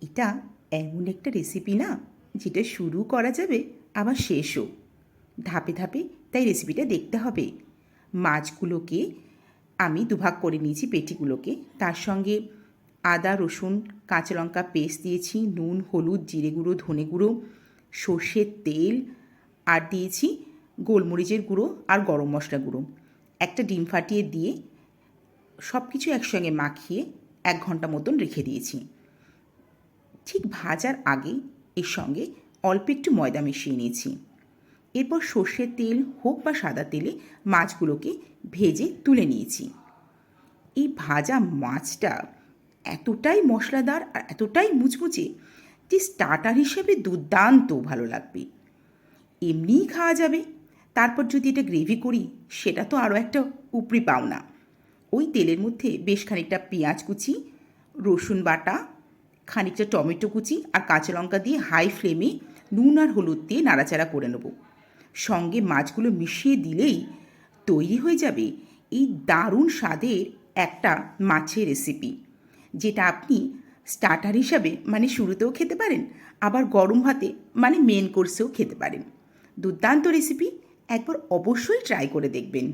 এটা এমন একটা রেসিপি না, যেটা শুরু করা যাবে আবার শেষও ধাপে ধাপে। তাই রেসিপিটা দেখতে হবে। মাছগুলোকে আমি দুভাগ করে নিয়েছি, পেটিগুলোকে। তার সঙ্গে আদা, রসুন, কাঁচা লঙ্কা পেস্ট দিয়েছি, নুন, হলুদ, জিরে গুঁড়ো, ধনে গুঁড়ো, সর্ষের তেল, আর দিয়েছি গোলমরিচের গুঁড়ো আর গরম মশলা গুঁড়ো। একটা ডিম ফাটিয়ে দিয়ে সব কিছু একসঙ্গে মাখিয়ে 1 ঘন্টা মতন রেখে দিয়েছি। ঠিক ভাজার আগে এর সঙ্গে অল্প একটু ময়দা মিশিয়ে নিয়েছি। এরপর সর্ষের তেল হোক বা সাদা তেলে মাছগুলোকে ভেজে তুলে নিয়েছি। এই ভাজা মাছটা এতটাই মশলাদার আর এতটাই মুচমুচে যে স্টার্টার হিসেবে দুর্দান্ত ভালো লাগবে। এমনিই খাওয়া যাবে, তারপর যদি এটা গ্রেভি করি সেটা তো আরও একটা উপরি পাওনা। ওই তেলের মধ্যে বেশ খানিকটা পেঁয়াজ কুচি, রসুন বাটা, খানিকটা টমেটো কুচি আর কাঁচা লঙ্কা দিয়ে হাই ফ্লেমে নুন আর হলুদ দিয়ে নাড়াচাড়া করে নেব। সঙ্গে মাছগুলো মিশিয়ে দিলেই তৈরি হয়ে যাবে এই দারুণ স্বাদের একটা মাছের রেসিপি, যেটা আপনি স্টার্টার হিসাবে মানে শুরুতেও খেতে পারেন, আবার গরম ভাতে মানে মেন কোর্সেও খেতে পারেন। দুর্দান্ত রেসিপি, একবার অবশ্যই ট্রাই করে দেখবেন।